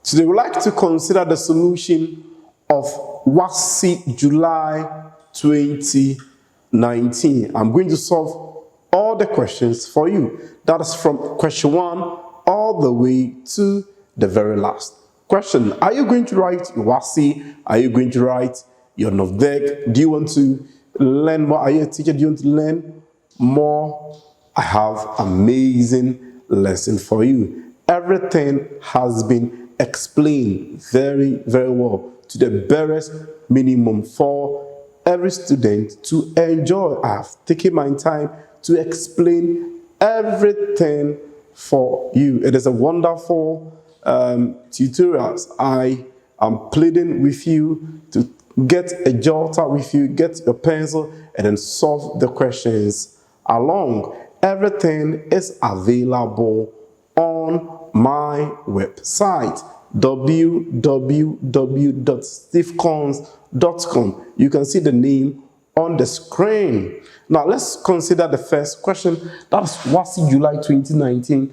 Today, we'd like to consider the solution of Wassce July 2019. I'm going to solve all the questions for you. That is from question 1 all the way to the very last. Question: are you going to write your Wassce? Are you going to write your Novdek? Do you want to learn more? Are you a teacher? Do you want to learn more? I have amazing lesson for you. Everything has been explained very, very well to the barest minimum for every student to enjoy. I have taken my time to explain everything for you. It is a wonderful tutorials. I am pleading with you to get a jotter with you, get your pencil, and then solve the questions along. Everything is available on my website, www.stevecons.com. You can see the name on the screen. Now let's consider the first question. That's Wassce July 2019.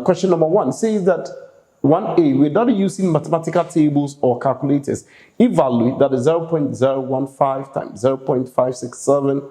Question number 1 says that 1A, without using mathematical tables or calculators, evaluate that is 0.015 times 0.567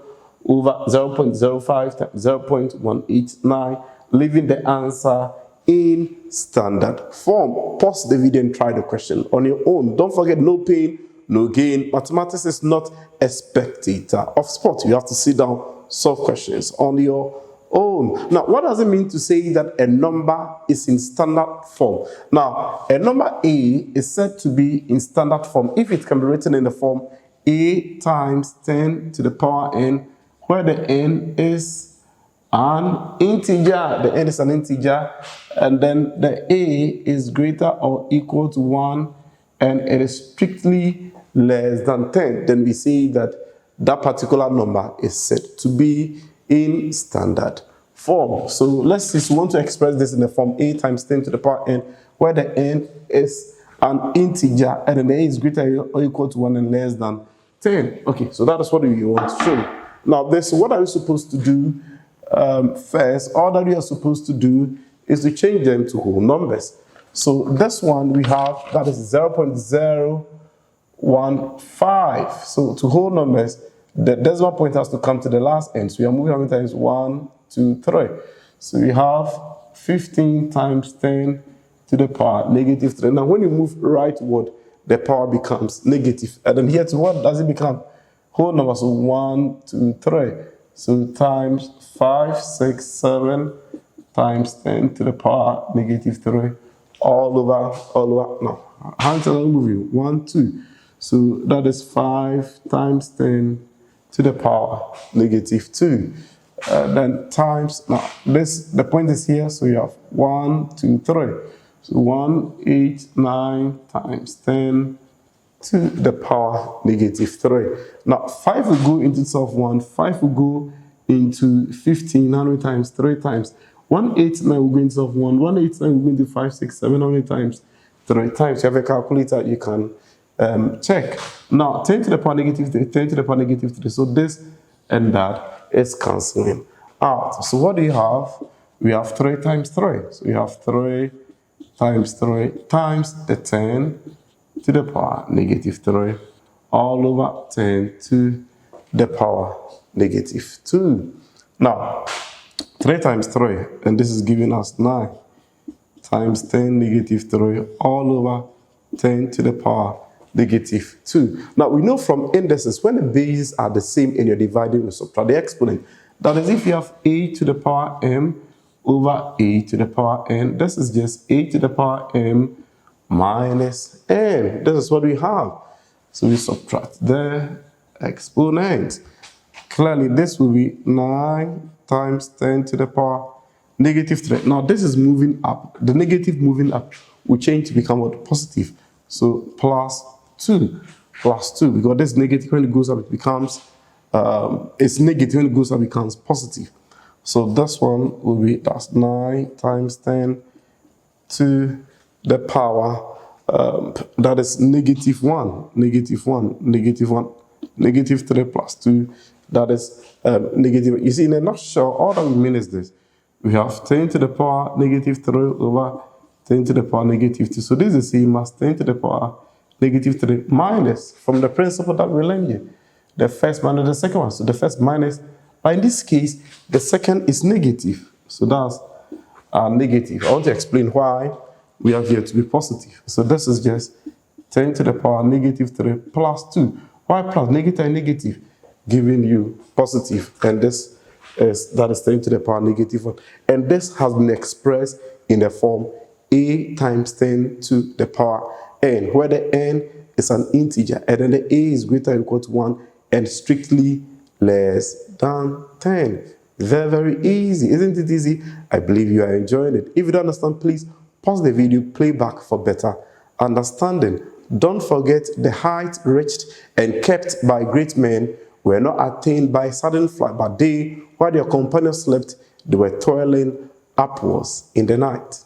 over 0.05 times 0.189, leaving the answer in standard form. Pause the video and try the question on your own. Don't forget, no pain, no gain. Mathematics is not a spectator of sport. You have to sit down, solve questions on your own. Now, what does it mean to say that a number is in standard form? Now, a number A is said to be in standard form if it can be written in the form A times 10 to the power n, where the n is an integer. The n is an integer, and then the A is greater or equal to 1, and it is strictly less than 10. Then we say that that particular number is said to be in standard form. So let's see, we want to express this in the form A times 10 to the power n, where the n is an integer, and then the A is greater or equal to 1 and less than 10. Okay, so that is what we want to show. Now, this, what are we supposed to do? First, all that we are supposed to do is to change them to whole numbers. So this one we have, that is 0.015. So to whole numbers, the decimal point has to come to the last end. So we are moving how many times? 1, 2, 3. So we have 15 times 10 to the power negative 3. Now when you move rightward, the power becomes negative. And then here to what does it become? Whole number. So 1, 2, 3. So times 5, 6, 7 times 10 to the power negative 3 all over. Now, hands are moving. 1, 2. So that is 5 times 10 to the power negative 2. Then times, now this, the point is here, so you have 1, 2, 3. So 189 times 10 to the power negative 3. Now 5 will go into itself 1, 5 will go into 15, how many times? 3 times. 189 will go into itself 1, 189 will go into 5, 6, 7, how many times? 3 times. You have a calculator, you can check. Now 10 to the power negative 3, 10 to the power negative 3. So this and that is cancelling out. So what do you have? We have 3 times 3. So you have 3 times 3 times the 10 to the power negative 3 all over 10 to the power negative 2. Now 3 times 3, and this is giving us 9 times 10 negative 3 all over 10 to the power negative 2. Now we know from indices, when the bases are the same and you're dividing with subtract the exponent, that is, if you have a to the power m over a to the power n, this is just a to the power m minus n. This is what we have. So we subtract the exponent. Clearly, this will be 9 times 10 to the power negative 3. Now, this is moving up. The negative moving up will change to become what? Positive. So, plus 2. Plus 2. Because this negative, when it goes up, it becomes, it's negative. When it goes up, it becomes positive. So, this one will be, that's 9 times 10 to the power, that is negative 1, negative 1, negative 1, negative 3 plus 2, that is negative. You see, in a nutshell, all that we mean is this. We have 10 to the power negative 3 over 10 to the power negative 2. So this is the same as 10 to the power negative 3 minus, from the principle that we learned here, the first minus the second one. So the first minus, but in this case, the second is negative. So that's negative. I want to explain why we have here to be positive. So this is just 10 to the power negative 3 plus 2. Why plus? Negative and negative, giving you positive. And this is, that is 10 to the power negative 1. And this has been expressed in the form a times 10 to the power n, where the n is an integer, and then the a is greater or equal to 1 and strictly less than 10. Very, very easy. Isn't it easy? I believe you are enjoying it. If you don't understand, please pause the video, play back for better understanding. Don't forget, the height reached and kept by great men were not attained by sudden flight, but they, while their companions slept, they were toiling upwards in the night.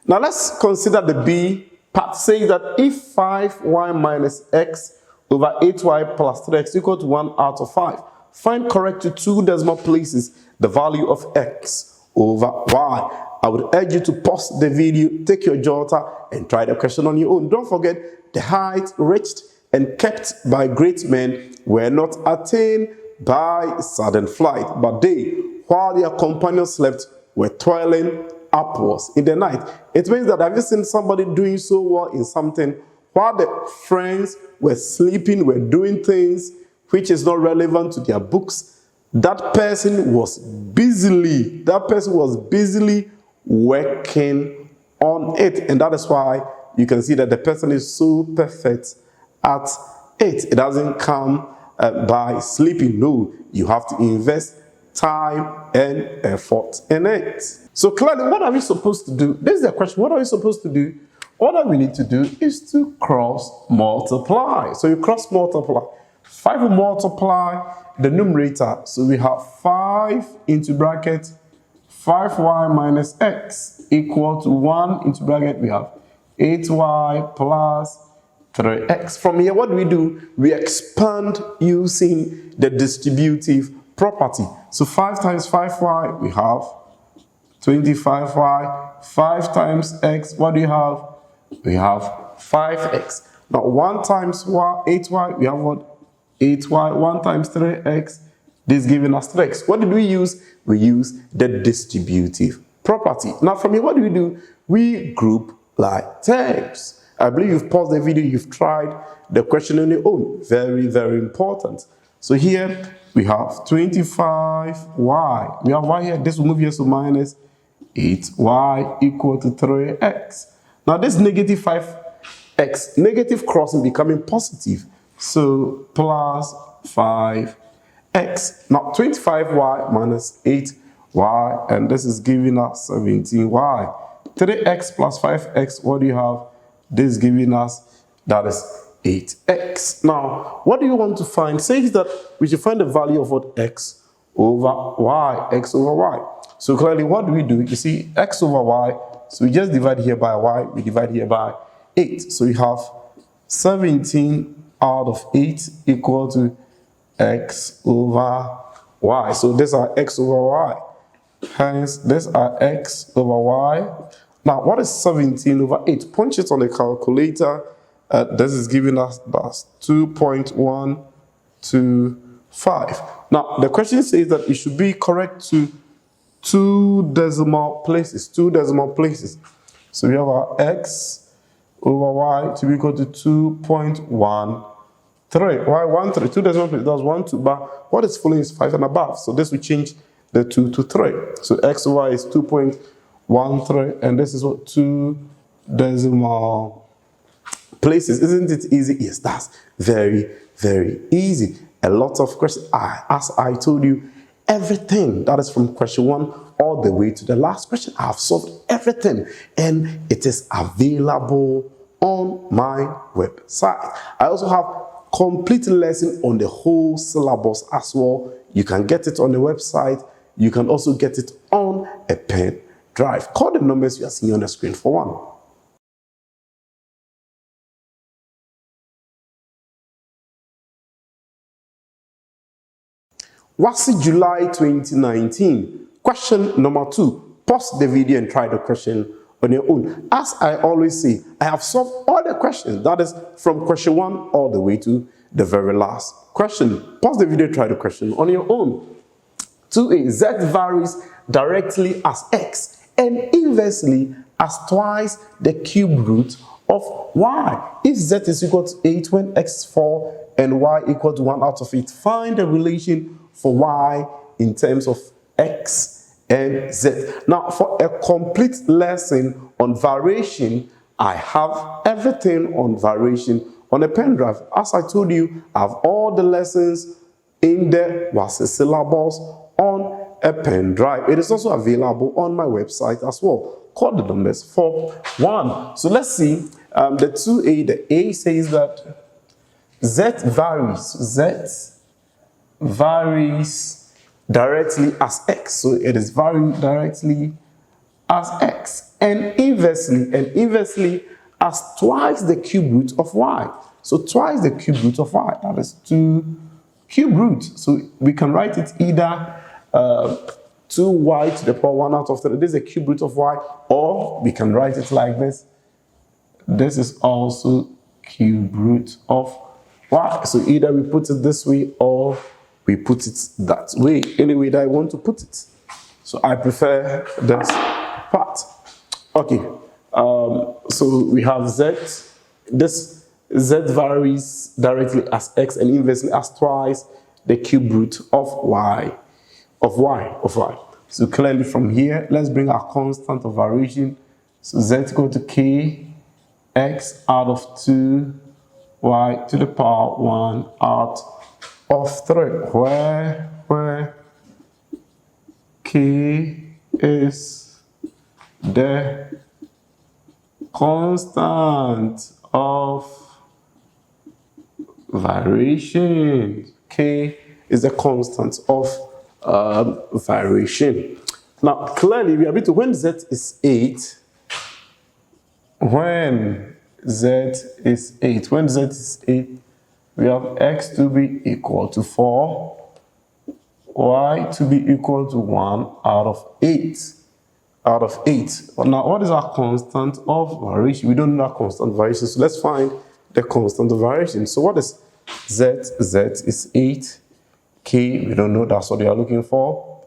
Now let's consider the B part. Saying that if 5y minus x over 8y plus 3x equal to 1 out of 5, find correct to 2 decimal places the value of x over y. I would urge you to pause the video, take your jotter, and try the question on your own. Don't forget, the height reached and kept by great men were not attained by sudden flight, but they, while their companions slept, were toiling upwards in the night. It means that, have you seen somebody doing so well in something while the friends were sleeping, were doing things which is not relevant to their books? That person was busily working on it, and that is why you can see that the person is so perfect at it. It doesn't come by sleeping. No, you have to invest time and effort in it. So clearly, what are we supposed to do? This is the question. What are we supposed to do? All that we need to do is to cross multiply. So you cross multiply. 5 will multiply the numerator. So we have 5 into bracket 5y minus x equal to 1 into bracket. We have 8y plus 3x. From here, what do? We expand using the distributive property. So 5 times 5y, we have 25y. 5 times x, what do you have? We have 5x. Now 1 times y, 8y, we have what? 8y. 1 times 3x, this is giving us 3x. What did we use? We use the distributive property. Now from here, what do? We group like terms. I believe you've paused the video, you've tried the question on your own. Very, very important. So here we have 25y. We have y here. This will move here to minus 8y equal to 3x. Now this negative 5x, negative crossing becoming positive. So plus 5x. Now 25y minus 8y, and this is giving us 17y. 3x plus 5x, what do you have? This is giving us, that is 8x. Now, what do you want to find? Says that we should find the value of what? X over y. X over y. So clearly, what do? You see, x over y. So we just divide here by y. We divide here by 8. So we have 17 out of 8 equal to x over y. So these are x over y. Hence, these are x over y. Now, what is 17 over 8? Punch it on the calculator. This is giving us 2.125. Now, the question says that it should be correct to 2 decimal places. 2 decimal places. So we have our x over y to be equal to 2.13. Why 1, 3? 2 decimal places. That's 1, 2. But what is following is 5 and above. So this will change the 2 to 3. So x over y is 2.13, and this is what? 2 decimal places. Isn't it easy? Yes, that's very, very easy. A lot of questions. As I told you, everything that is from question 1 all the way to the last question, I have solved everything, and it is available on my website. I also have complete lesson on the whole syllabus as well. You can get it on the website. You can also get it on a pen drive. Call the numbers you are seeing on the screen for one. Wassce July 2019. Question number 2. Pause the video and try the question on your own. As I always say, I have solved all the questions. That is from question 1 all the way to the very last question. Pause the video, try the question on your own. 2a, z varies directly as x and inversely as twice the cube root of y. If z is equal to 8 when x is 4 and y equal to 1 out of 8, find the relation for y in terms of x and z. Now, for a complete lesson on variation, I have everything on variation on a pen drive. As I told you, I have all the lessons in the Wassce syllabus on a pen drive. It is also available on my website as well. Call the numbers for 1. So let's see the 2a. The a says that z varies directly as x. So it is varying directly as x and inversely as twice the cube root of y. So twice the cube root of y, that is 2 cube root. So we can write it either 2y to the power 1 out of 3. This is the cube root of y, or we can write it like this. This is also cube root of y. So either we put it this way or we put it that way, any way that I want to put it. So I prefer this part. Okay, so we have z. This z varies directly as x and inversely as twice the cube root of y. So clearly from here, let's bring our constant of variation. So z equal to k x out of 2 y to the power 1 out of 3, where k is the constant of variation. K is the constant of variation. Now, clearly, we are able to, when z is 8, when z is 8, we have x to be equal to 4, y to be equal to 1 out of 8. Now, what is our constant of variation? We don't know our constant variation, so let's find the constant of variation. So what is z? Z is 8. K, we don't know, that's what we are looking for.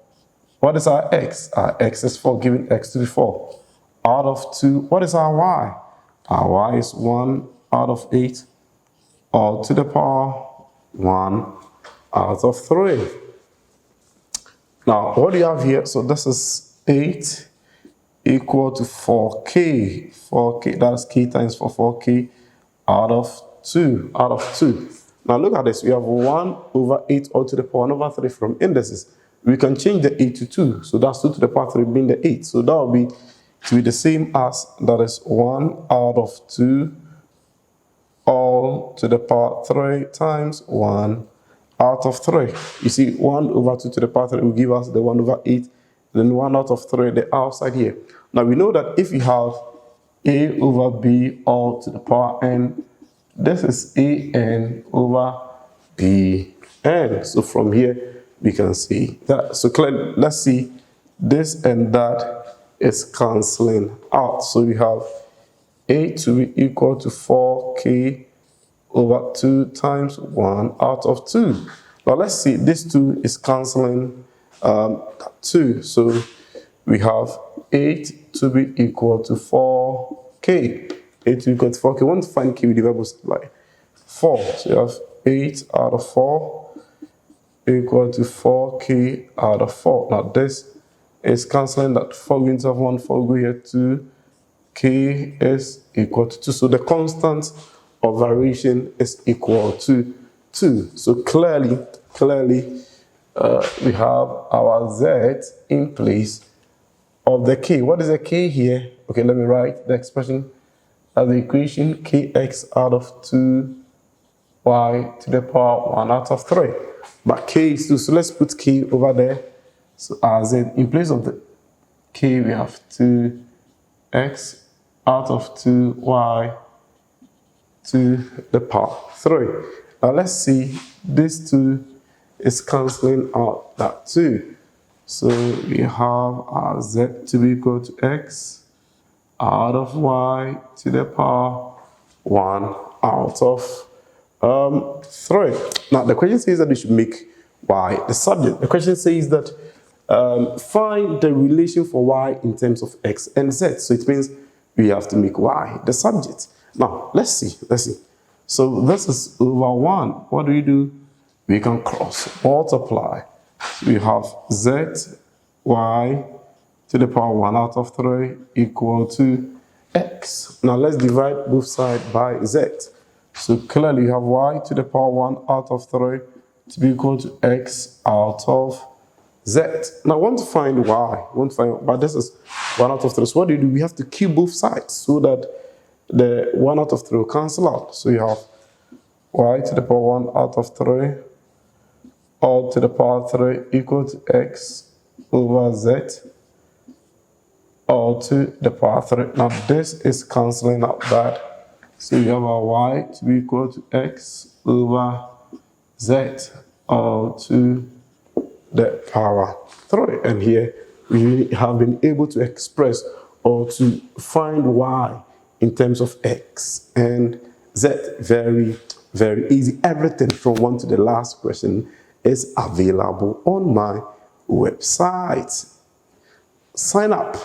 What is our x? Our x is 4, giving x to be 4. Out of 2, what is our y? Our y is 1 out of 8, all to the power 1 out of 3. Now, what do you have here? So this is 8 equal to 4k. 4k, that's k times 4k out of 2. Now look at this. We have 1 over 8 all to the power 1 over 3 from indices. We can change the 8 to 2. So that's 2 to the power 3 being the 8. So that will be to be the same as, that is 1 out of 2 all to the power 3 times 1 out of 3. You see, 1 over 2 to the power 3 will give us the 1 over 8, then 1 out of 3, the outside here. Now we know that if you have a over b all to the power n, this is a n over b n. So from here, we can see that. So clearly, let's see, this and that is cancelling out. So we have a to be equal to 4k over 2 times 1 out of 2. Now let's see, this 2 is cancelling 2. So we have 8 to be equal to 4k. 8 to be equal to 4k. We want to find k with the variables like 4. So you have 8 out of 4 equal to 4k out of 4. Now this is cancelling that 4 going to have 1, 4 go here, 2. K is equal to 2. So the constant of variation is equal to 2. So clearly, we have our z in place of the k. What is the k here? Okay, let me write the expression as the equation kx out of 2y to the power 1 out of 3. But k is 2, so let's put k over there. So as in place of the k, we have 2x out of 2y to the power 3. Now let's see, this 2 is cancelling out that 2. So we have our z to be equal to x out of y to the power 1 out of 3. Now, the question says that we should make y the subject. The question says that find the relation for y in terms of x and z. So it means we have to make y the subject. Now, let's see. So this is over 1. What do? We can cross multiply. We have z, y to the power 1 out of 3 equal to x. Now let's divide both sides by z. So clearly you have y to the power 1 out of 3 to be equal to x out of z. Now I want to find y, but this is 1 out of 3. So what do? We have to cube both sides so that the 1 out of 3 will cancel out. So you have y to the power 1 out of 3 all to the power 3 equal to x over z all to the power 3. Now this is cancelling out that. So you have our y to be equal to x over z all to the power 3. And here we have been able to express or to find y in terms of x and z. Very, very easy. Everything from one to the last question is available on my website. Sign up.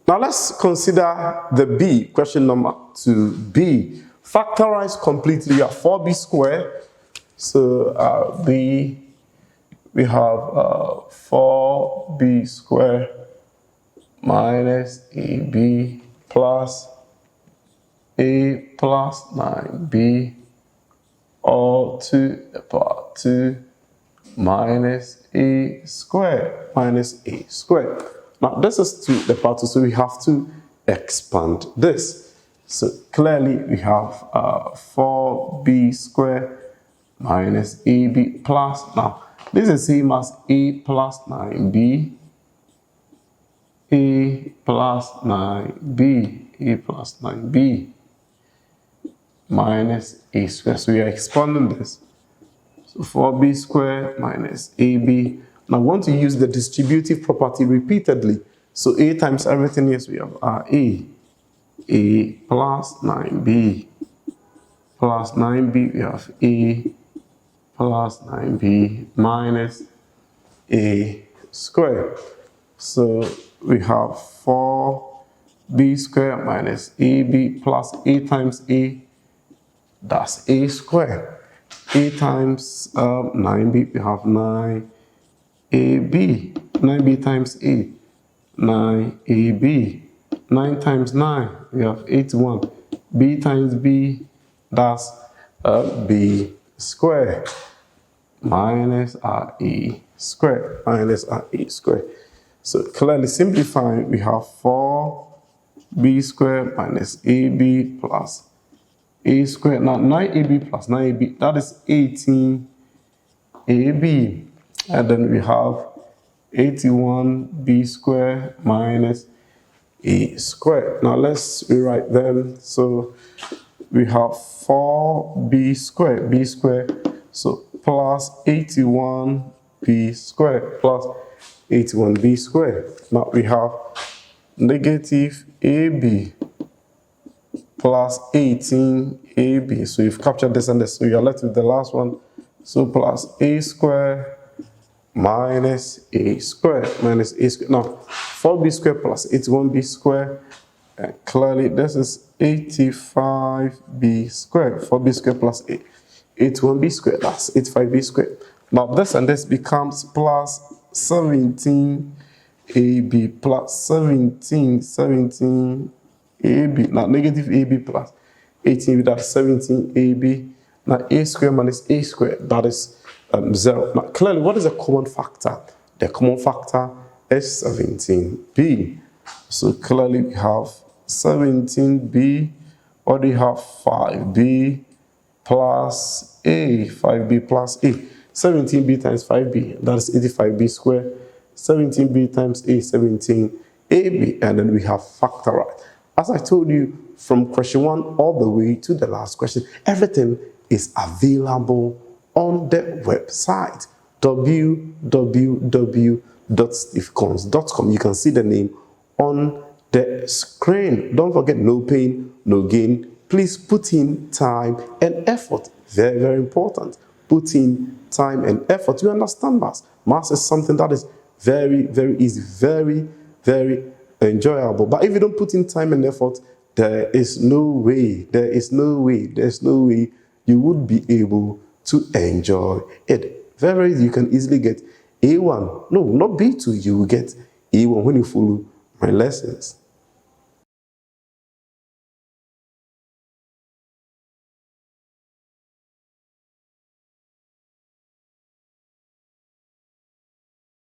Now let's consider the B, question number 2b. Factorize completely. You have 4b squared. So B, we have 4b squared minus ab plus a plus 9b all to the power 2 minus a squared minus a squared. Now this is to the power 2, so we have to expand this. So clearly we have 4b squared minus ab plus, now this is same as a plus 9b, a plus 9b, a plus 9b minus a squared. So we are expanding this. So 4b squared minus ab. Now I want to use the distributive property repeatedly. So a times everything, yes, we have a plus 9b plus 9b, we have a plus 9b minus a squared. So we have 4b squared minus ab plus a times a, that's a squared. A times 9b, we have 9ab. 9b times a, 9ab. 9 times 9, we have 81. B times b, that's b squared minus re squared minus re squared. So clearly simplifying, we have 4b squared minus ab plus a squared. Now 9ab plus 9ab, that is 18ab. And then we have 81b squared minus a squared. Now let's rewrite them. So we have 4b squared, b squared, so plus 81b squared plus 81b squared. Now we have negative ab plus 18ab. So you've captured this and this, so you're left with the last one. So plus a squared minus a squared minus a squared. Now 4b squared plus 81b squared, and clearly this is 85b squared. 4b squared plus 81b squared, that's 85b squared. Now this and this becomes plus 17ab plus 17ab. Now negative ab plus 18ab, that's 17ab. Now a squared minus a squared, that is 0. Now clearly, what is a common factor? The common factor is 17b. So clearly we have 17b, or do you have 5b plus a, 5b plus a. 17b times 5b, that is 85b squared. 17b times a, 17ab, and then we have factorize. As I told you, from question 1 all the way to the last question, everything is available on the website www.stevecons.com. You can see the name on The screen, don't forget, no pain, no gain. Please put in time and effort. Very, very important. Put in time and effort. You understand maths? Maths is something that is very, very easy, very, very enjoyable. But if you don't put in time and effort, there is no way you would be able to enjoy it. Very easy. You can easily get A1. No, not B2. You will get A1 when you follow my lessons.